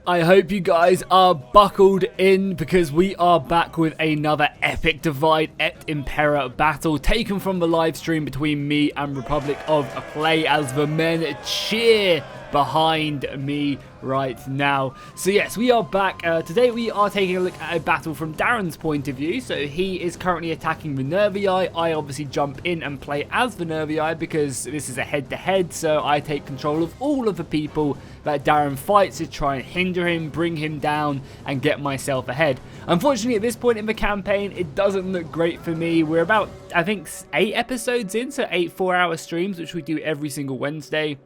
I hope you guys are buckled in because we are back with another epic Divide et Impera battle taken from the live stream between me and Republic of Play as the men cheer behind me right now. So yes, we are back. Today we are taking a look at a battle from Darren's point of view. So he is currently attacking the Nervii. I obviously jump in and play as the Nervii because this is a head-to-head, so I take control of all of the people that Darren fights to try and hinder him, bring him down, and get myself ahead. Unfortunately, at this point in the campaign, it doesn't look great for me. We're about, I think, 8 episodes in, so 8 4-hour streams, which we do every single Wednesday.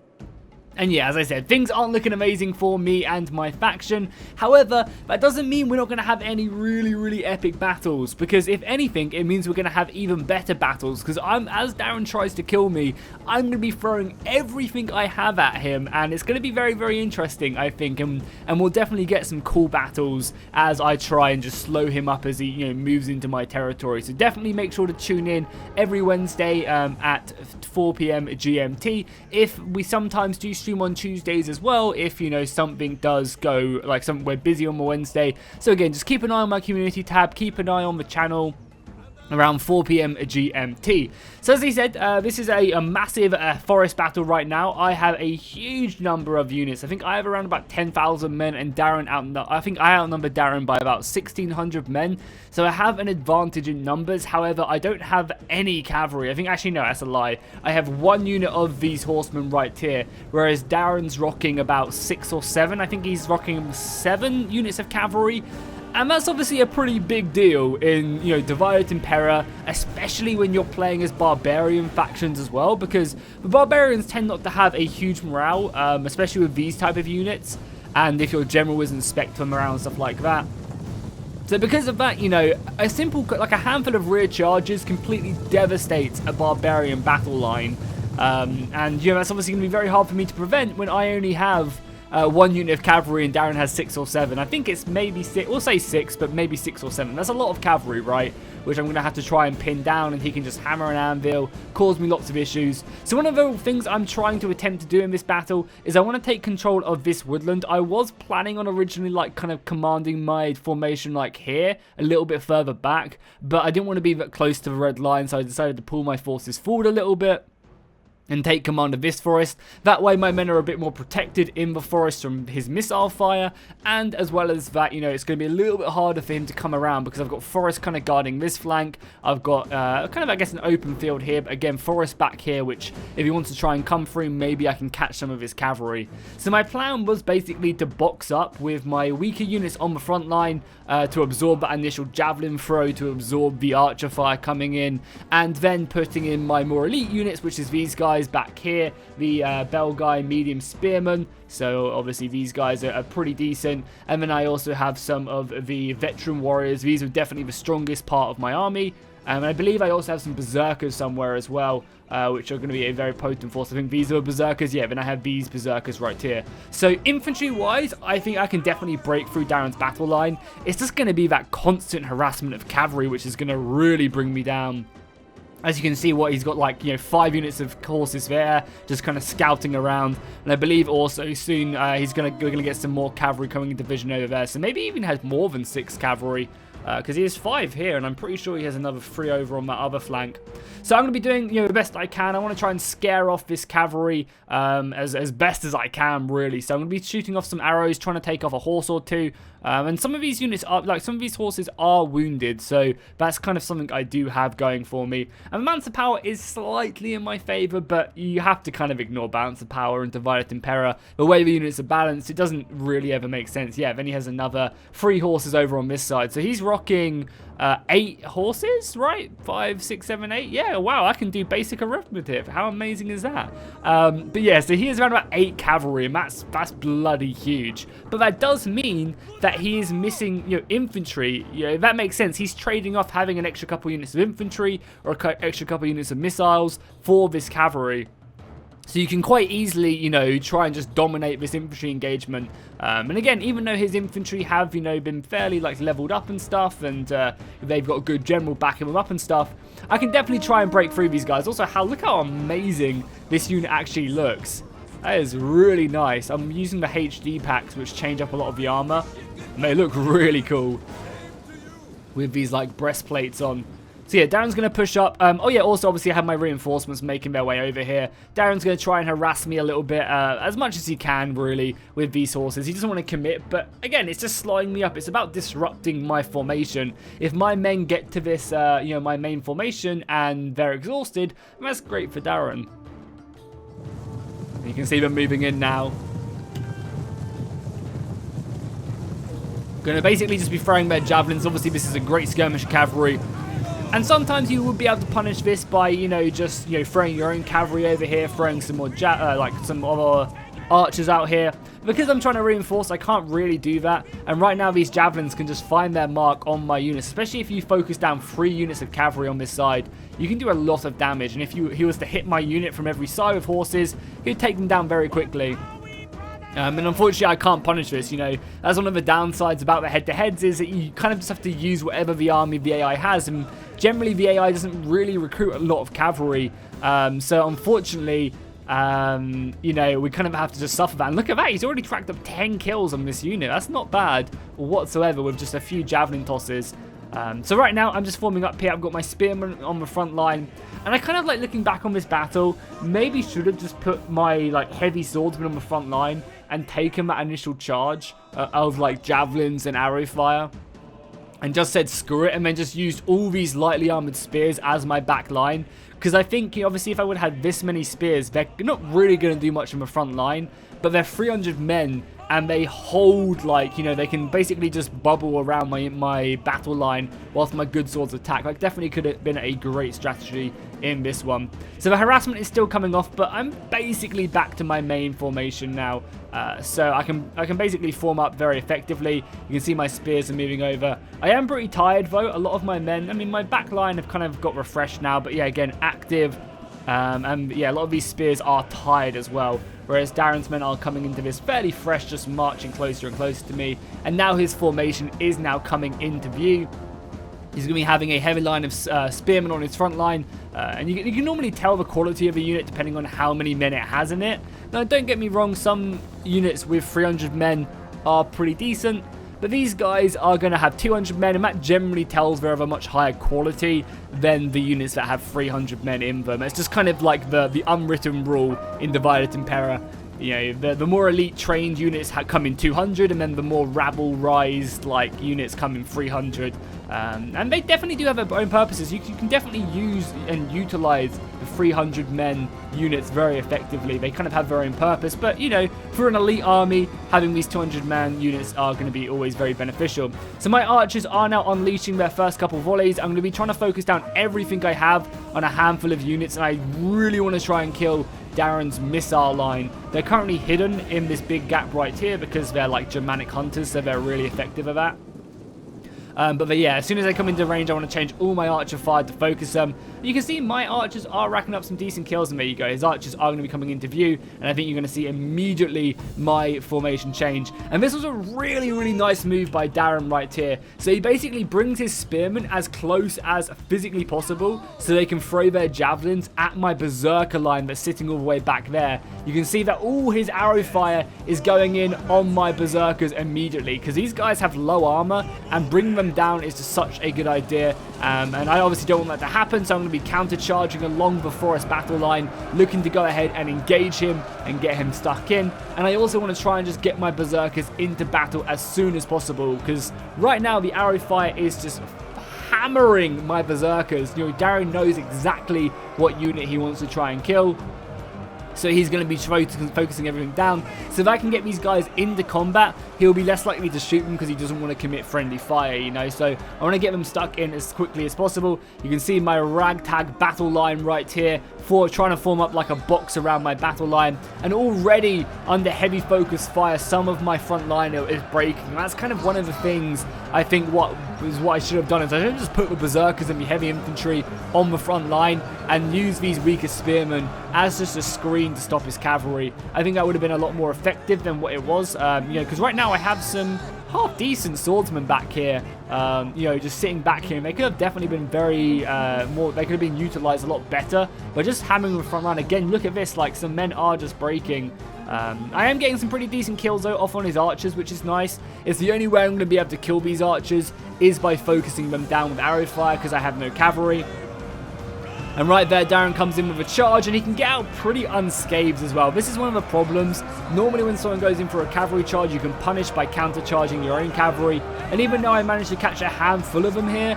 And yeah, as I said, things aren't looking amazing for me and my faction. However, that doesn't mean we're not going to have any really epic battles. Because if anything, it means we're going to have even better battles. Because as Darren tries to kill me, I'm going to be throwing everything I have at him. And it's going to be very interesting, I think. And we'll definitely get some cool battles as I try and just slow him up as he moves into my territory. So definitely make sure to tune in every Wednesday at 4 PM GMT. If we sometimes do stream on Tuesdays as well, if something does go, like we're busy on a Wednesday. So again, just keep an eye on my community tab, keep an eye on the channel around 4 PM GMT. So as he said, this is a massive forest battle right now. I have a huge number of units. I think I have around about 10,000 men, and I think I outnumber Darren by about 1,600 men. So I have an advantage in numbers. However, I don't have any cavalry. I think, actually no, that's a lie. I have 1 unit of these horsemen right here, whereas Darren's rocking about 6 or 7. I think he's rocking 7 units of cavalry. And that's obviously a pretty big deal in, Divide et Impera, especially when you're playing as barbarian factions as well, because the barbarians tend not to have a huge morale, especially with these type of units, and if your general isn't spec'd for morale and stuff like that. So because of that, a simple, like a handful of rear charges completely devastates a barbarian battle line. And, that's obviously going to be very hard for me to prevent when I only have 1 unit of cavalry and Darren has 6 or 7. I think it's maybe 6, we'll say 6, but maybe 6 or 7. That's a lot of cavalry, right? Which I'm going to have to try and pin down, and he can just hammer an anvil, cause me lots of issues. So one of the things I'm trying to attempt to do in this battle is I want to take control of this woodland. I was planning on originally kind of commanding my formation here, a little bit further back, but I didn't want to be that close to the red line, so I decided to pull my forces forward a little bit and take command of this forest. That way my men are a bit more protected in the forest from his missile fire, and as well as that, it's going to be a little bit harder for him to come around because I've got forest kind of guarding this flank. I've got kind of, I guess, an open field here, but again, forest back here, which if he wants to try and come through, maybe I can catch some of his cavalry. So my plan was basically to box up with my weaker units on the front line to absorb that initial javelin throw, to absorb the archer fire coming in, and then putting in my more elite units, which is these guys back here, the Belgai medium spearmen. So obviously these guys are pretty decent, and then I also have some of the veteran warriors. These are definitely the strongest part of my army, and I believe I also have some berserkers somewhere as well, which are going to be a very potent force. I think these are berserkers, yeah, then I have these berserkers right here. So infantry wise, I think I can definitely break through Darren's battle line. It's just going to be that constant harassment of cavalry which is going to really bring me down. As you can see, he's got 5 units of horses there, just kind of scouting around. And I believe also soon we're gonna get some more cavalry coming into vision over there. So maybe he even has more than 6 cavalry, because he has 5 here, and I'm pretty sure he has another 3 over on that other flank. So I'm gonna be doing the best I can. I want to try and scare off this cavalry as best as I can, really. So I'm gonna be shooting off some arrows, trying to take off a horse or 2. And some of these units are, some of these horses are wounded, so that's kind of something I do have going for me. And balance of power is slightly in my favor, but you have to kind of ignore balance of power and Divide et Impera. The way the units are balanced, it doesn't really ever make sense. Yeah, then he has another 3 horses over on this side, so he's rocking 8 horses, right? 5, 6, 7, 8. Yeah, wow, I can do basic arithmetic. How amazing is that? But yeah, so he has around about 8 cavalry, and that's bloody huge. But that does mean that he is missing, infantry. That makes sense. He's trading off having an extra couple units of infantry or an extra couple units of missiles for this cavalry. So you can quite easily, try and just dominate this infantry engagement. And again, even though his infantry have, been fairly leveled up and stuff, and they've got a good general backing them up and stuff, I can definitely try and break through these guys. Also, look how amazing this unit actually looks. That is really nice. I'm using the HD packs, which change up a lot of the armor. And they look really cool with these like breastplates on. So yeah, Darren's going to push up. Oh yeah, also obviously I have my reinforcements making their way over here. Darren's going to try and harass me a little bit, as much as he can really, with these horses. He doesn't want to commit, but again, it's just slowing me up. It's about disrupting my formation. If my men get to this, you know, my main formation and they're exhausted, that's great for Darren. You can see them moving in now. Going to basically just be throwing their javelins. Obviously, this is a great skirmish cavalry. And sometimes you would be able to punish this by, you know, just, you know, throwing your own cavalry over here, throwing some more, like some other archers out here. Because I'm trying to reinforce, I can't really do that. And right now, these javelins can just find their mark on my units, especially if you focus down 3 units of cavalry on this side. You can do a lot of damage. And if he was to hit my unit from every side with horses, he'd take them down very quickly. And unfortunately, I can't punish this, you know. That's one of the downsides about the head-to-heads is that you kind of just have to use whatever the army the AI has. And generally, the AI doesn't really recruit a lot of cavalry. So unfortunately, you know, we kind of have to just suffer that. And look at that, he's already tracked up 10 kills on this unit. That's not bad whatsoever with just a few javelin tosses. So right now, I'm just forming up here. I've got my spearmen on the front line. And I kind of like looking back on this battle, maybe should have just put my like heavy swordsmen on the front line and taken that initial charge of like javelins and arrow fire. And just said screw it, and then just used all these lightly armored spears as my back line. Because I think, you know, obviously, if I would have had this many spears, they're not really going to do much in the front line. But they're 300 men, and they hold, like, you know, they can basically just bubble around my battle line whilst my good swords attack. Like, definitely could have been a great strategy in this one. So the harassment is still coming off, but I'm basically back to my main formation now. So I can basically form up very effectively. You can see my spears are moving over. I am pretty tired though. A lot of my men, I mean, my back line have kind of got refreshed now, but yeah, again, active. And yeah, a lot of these spears are tired as well. Whereas Darren's men are coming into this fairly fresh, just marching closer and closer to me. And now his formation is now coming into view. He's going to be having a heavy line of spearmen on his front line. And you can normally tell the quality of a unit depending on how many men it has in it. Now, don't get me wrong, some units with 300 men are pretty decent. But these guys are going to have 200 men, and that generally tells they're of a much higher quality than the units that have 300 men in them. It's just kind of like the unwritten rule in Divided Impera. You know, the more elite trained units come in 200, and then the more rabble-rised like units come in 300. And they definitely do have their own purposes. You can definitely use and utilize the 300 men units very effectively. They kind of have their own purpose, but you know, for an elite army, having these 200 man units are going to be always very beneficial. So my archers are now unleashing their first couple volleys. I'm going to be trying to focus down everything I have on a handful of units, and I really want to try and kill Darren's missile line. They're currently hidden in this big gap right here because they're like Germanic hunters, so they're really effective at that. But yeah, as soon as they come into range, I want to change all my archer fire to focus them. You can see my archers are racking up some decent kills, and there you go. His archers are going to be coming into view, and I think you're going to see immediately my formation change. And this was a really, really nice move by Darren right here. So he basically brings his spearmen as close as physically possible so they can throw their javelins at my berserker line that's sitting all the way back there. You can see that all his arrow fire is going in on my berserkers immediately because these guys have low armor, and bringing them down is just such a good idea. And I obviously don't want that to happen, so I'm going to be counter-charging along the forest battle line, looking to go ahead and engage him and get him stuck in. And I also want to try and just get my berserkers into battle as soon as possible, because right now the arrow fire is just hammering my berserkers. You know, Darren knows exactly what unit he wants to try and kill, so he's going to be focusing everything down. So if I can get these guys into combat, he'll be less likely to shoot them because he doesn't want to commit friendly fire, you know. So I want to get them stuck in as quickly as possible. You can see my ragtag battle line right here, trying to form up like a box around my battle line. And already under heavy focus fire, some of my front line is breaking. And that's kind of one of the things I think what I should have done is I should have just put the berserkers and the heavy infantry on the front line and use these weaker spearmen as just a screen to stop his cavalry. I think that would have been a lot more effective than what it was, you know, because right now I have some half decent swordsmen back here, you know, just sitting back here. And they could have definitely been very they could have been utilized a lot better, but just hammering the front line again. Look at this, like some men are just breaking. I am getting some pretty decent kills though off on his archers, which is nice. It's the only way I'm going to be able to kill these archers is by focusing them down with arrow fire, because I have no cavalry. And right there, Darren comes in with a charge, and he can get out pretty unscathed as well. This is one of the problems. Normally when someone goes in for a cavalry charge, you can punish by counter-charging your own cavalry. And even though I managed to catch a handful of them here,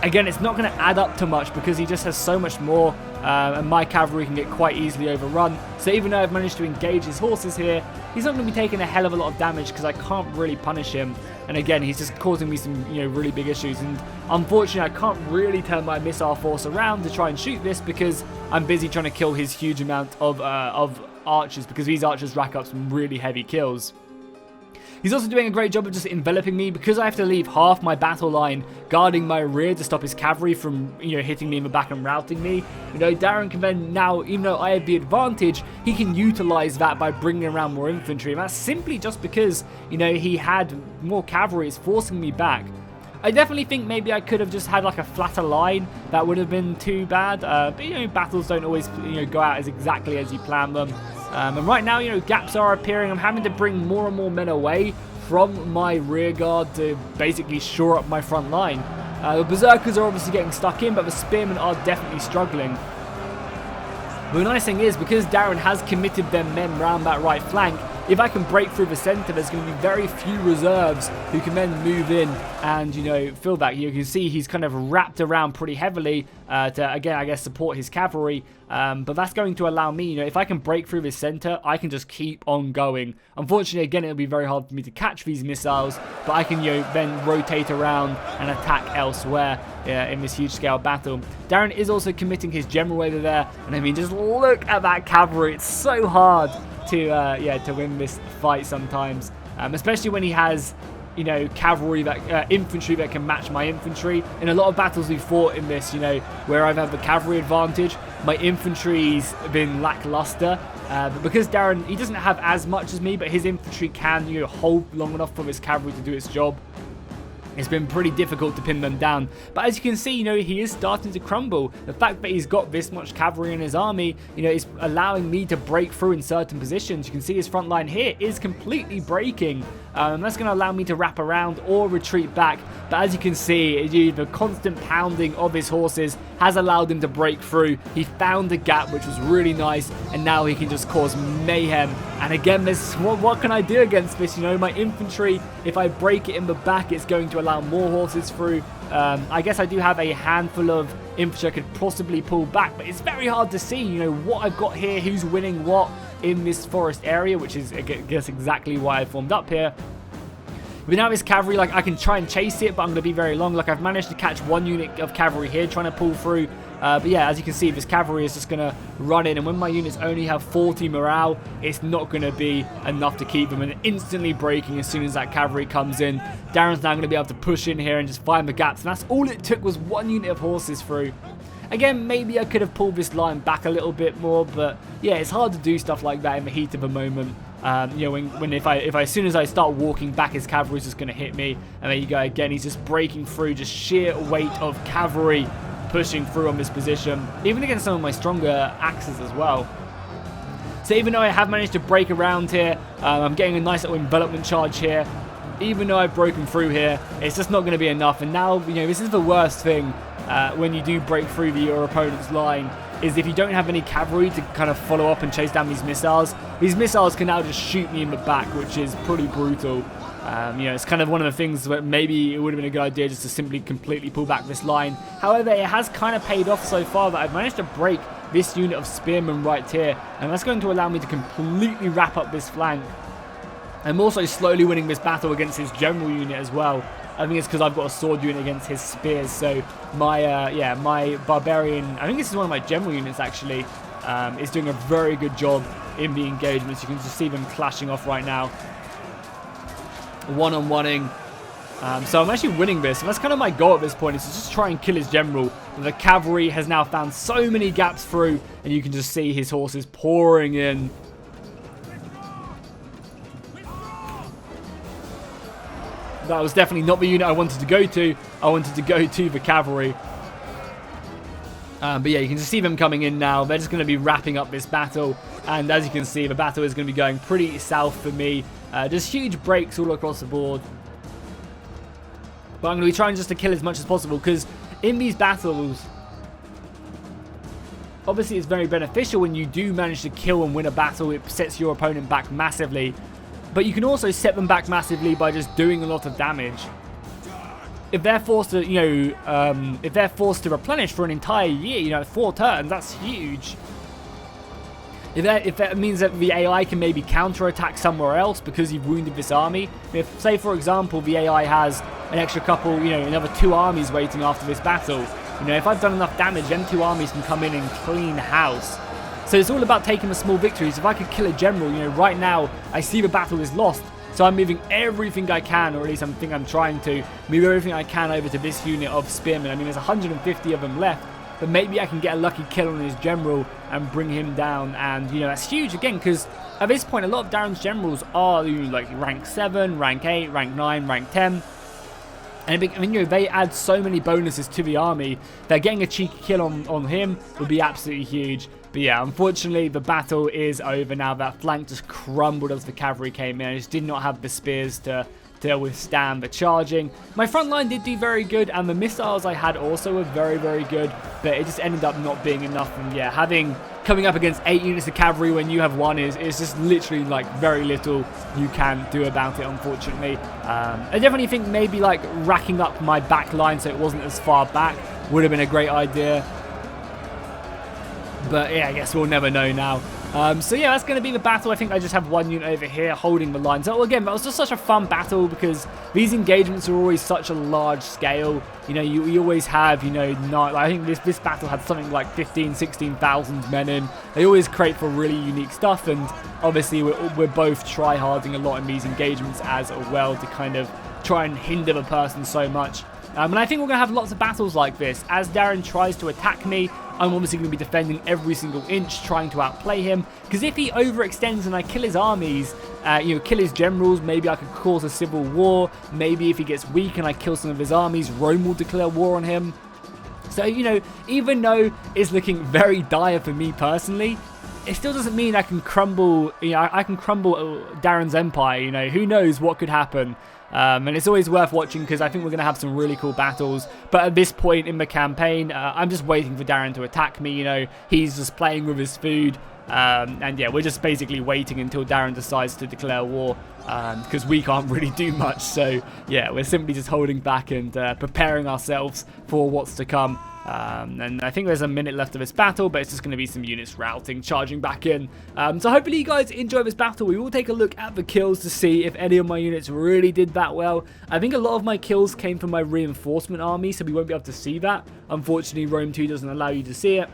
again, it's not going to add up to much because he just has so much more, and my cavalry can get quite easily overrun. So even though I've managed to engage his horses here, he's not going to be taking a hell of a lot of damage because I can't really punish him. And again, he's just causing me some, you know, really big issues. And unfortunately, I can't really turn my missile force around to try and shoot this because I'm busy trying to kill his huge amount of archers, because these archers rack up some really heavy kills. He's also doing a great job of just enveloping me, because I have to leave half my battle line guarding my rear to stop his cavalry from, you know, hitting me in the back and routing me. You know, Darren can then now, even though I have the advantage, he can utilize that by bringing around more infantry. And that's simply just because, you know, he had more cavalry. It's forcing me back. I definitely think maybe I could have just had like a flatter line. That would have been too bad. But, you know, battles don't always, you know, go out as exactly as you plan them. And right now, you know, gaps are appearing. I'm having to bring more and more men away from my rear guard to basically shore up my front line. The berserkers are obviously getting stuck in, but the spearmen are definitely struggling. But the nice thing is, because Darren has committed them men round that right flank, if I can break through the centre, there's going to be very few reserves who can then move in and, you know, fill that. You can see he's kind of wrapped around pretty heavily to, again, I guess, support his cavalry. But that's going to allow me, you know, if I can break through this centre, I can just keep on going. Unfortunately, again, it'll be very hard for me to catch these missiles, but I can, you know, then rotate around and attack elsewhere in this huge scale battle. Darren is also committing his general over there, and I mean, just look at that cavalry. It's so hard to win this fight sometimes, especially when he has, you know, cavalry that infantry that can match my infantry. In a lot of battles we fought in this, you know, where I've had the cavalry advantage, my infantry's been lackluster. But because Darren, he doesn't have as much as me, but his infantry can, you know, hold long enough for his cavalry to do its job. It's been pretty difficult to pin them down. But as you can see, you know, he is starting to crumble. The fact that he's got this much cavalry in his army, you know, is allowing me to break through in certain positions. You can see his front line here is completely breaking. That's going to allow me to wrap around or retreat back. But as you can see, the constant pounding of his horses has allowed him to break through. He found the gap, which was really nice, and now he can just cause mayhem. And again, what can I do against this? You know, my infantry, if I break it in the back, it's going to allow more horses through. I guess I do have a handful of infantry I could possibly pull back, but it's very hard to see, you know, what I've got here, who's winning what in this forest area, which is, I guess, exactly why I formed up here. But now this cavalry, like, I can try and chase it, but I'm going to be very long. Like, I've managed to catch one unit of cavalry here trying to pull through. But yeah, as you can see, this cavalry is just going to run in. And when my units only have 40 morale, it's not going to be enough to keep them. And instantly breaking as soon as that cavalry comes in. Darren's now going to be able to push in here and just find the gaps. And that's all it took, was one unit of horses through. Again, maybe I could have pulled this line back a little bit more. But yeah, it's hard to do stuff like that in the heat of the moment. You know, if as soon as I start walking back, his cavalry is just going to hit me. And there you go again. He's just breaking through, just sheer weight of cavalry pushing through on this position, even against some of my stronger axes as well. So even though I have managed to break around here, I'm getting a nice little envelopment charge here. Even though I've broken through here, it's just not going to be enough. And now, you know, this is the worst thing when you do break through your opponent's line, is if you don't have any cavalry to kind of follow up and chase down these missiles can now just shoot me in the back, which is pretty brutal. You know, it's kind of one of the things that maybe it would have been a good idea just to simply completely pull back this line. However, it has kind of paid off so far that I've managed to break this unit of spearmen right here, and that's going to allow me to completely wrap up this flank. I'm also slowly winning this battle against his general unit as well. I think it's because I've got a sword unit against his spears. So my my barbarian, I think this is one of my general units actually, is doing a very good job in the engagements. You can just see them clashing off right now, one-on-oneing. So I'm actually winning this, and that's kind of my goal at this point, is to just try and kill his general. The cavalry has now found so many gaps through, and you can just see his horses pouring in. That was definitely not the unit I wanted to go to. I wanted to go to the cavalry. But yeah, you can just see them coming in now. They're just going to be wrapping up this battle. And as you can see, the battle is going to be going pretty south for me. Just huge breaks all across the board. But I'm going to be trying just to kill as much as possible, because in these battles, obviously it's very beneficial when you do manage to kill and win a battle. It sets your opponent back massively. But you can also set them back massively by just doing a lot of damage. If they're forced to, if they're forced to replenish for an entire year, 4 turns, that's huge. If that means that the AI can maybe counter-attack somewhere else because you've wounded this army. If, say, for example, the AI has an extra couple, another 2 armies waiting after this battle, if I've done enough damage, them 2 armies can come in and clean house. So it's all about taking the small victories. If I could kill a general, right now, I see the battle is lost. So I'm moving everything I can, or at least I think I'm trying to, move everything I can over to this unit of spearmen. I mean, there's 150 of them left. But maybe I can get a lucky kill on his general and bring him down. And, that's huge again, because at this point, a lot of Darren's generals are like rank 7, rank 8, rank 9, rank 10. And they add so many bonuses to the army that getting a cheeky kill on him would be absolutely huge. But yeah, unfortunately, the battle is over now. That flank just crumbled as the cavalry came in. I just did not have the spears to withstand the charging. My front line did do very good, and the missiles I had also were very, very good, but it just ended up not being enough. And yeah, coming up against 8 units of cavalry when you have 1 is just literally like very little you can do about it, unfortunately. I definitely think maybe like racking up my back line so it wasn't as far back would have been a great idea. But yeah, I guess we'll never know now. So yeah, that's going to be the battle. I think I just have 1 unit over here holding the line. So again, that was just such a fun battle because these engagements are always such a large scale. You always have, not, I think this battle had something like 15, 16,000 men in. They always create for really unique stuff, and obviously we're both try-harding a lot in these engagements as well to kind of try and hinder the person so much. And I think we're going to have lots of battles like this. As Darren tries to attack me, I'm obviously going to be defending every single inch, trying to outplay him. Because if he overextends and I kill his armies, kill his generals, maybe I could cause a civil war. Maybe if he gets weak and I kill some of his armies, Rome will declare war on him. So, even though it's looking very dire for me personally, it still doesn't mean I can crumble, I can crumble Darren's empire, who knows what could happen. And it's always worth watching because I think we're going to have some really cool battles. But at this point in the campaign, I'm just waiting for Darren to attack me, he's just playing with his food. And yeah, we're just basically waiting until Darren decides to declare war, because we can't really do much. So yeah, we're simply just holding back and preparing ourselves for what's to come. And I think there's a minute left of this battle, but it's just going to be some units routing, charging back in. So hopefully you guys enjoy this battle. We will take a look at the kills to see if any of my units really did that well. I think a lot of my kills came from my reinforcement army, so we won't be able to see that. Unfortunately, Rome 2 doesn't allow you to see it.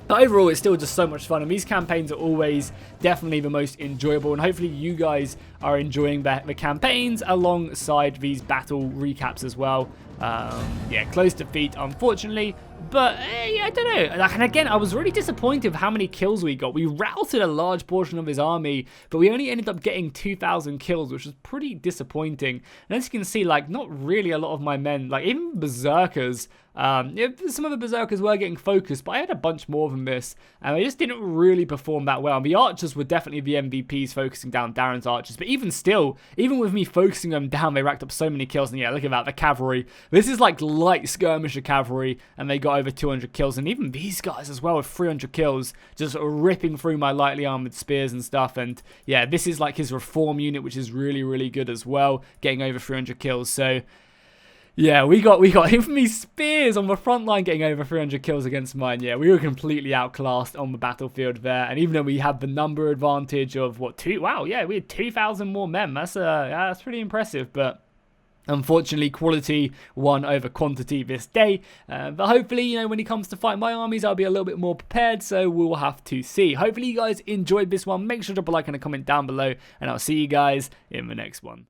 But overall, it's still just so much fun, and these campaigns are always definitely the most enjoyable, and hopefully you guys are enjoying the campaigns alongside these battle recaps as well. Yeah, close defeat, unfortunately, but yeah, I don't know. And again, I was really disappointed with how many kills we got. We routed a large portion of his army, but we only ended up getting 2,000 kills, which was pretty disappointing. And as you can see, like, not really a lot of my men, like, even berserkers, some of the berserkers were getting focused, but I had a bunch more than this, and they just didn't really perform that well. And the archers were definitely the MVPs, focusing down Darren's archers, but even still, even with me focusing them down, they racked up so many kills. And yeah, look at that, the cavalry. This is like light skirmisher cavalry, and they got over 200 kills, and even these guys as well with 300 kills, just ripping through my lightly armored spears and stuff. And yeah, this is like his reform unit, which is really, really good as well, getting over 300 kills. So yeah, we got infamous spears on the front line getting over 300 kills against mine. Yeah, we were completely outclassed on the battlefield there. And even though we had the number advantage of what, wow, yeah, we had 2,000 more men. That's pretty impressive, but unfortunately, quality won over quantity this day. But hopefully, when it comes to fight my armies, I'll be a little bit more prepared, so we'll have to see. Hopefully, you guys enjoyed this one. Make sure to drop a like and a comment down below, and I'll see you guys in the next one.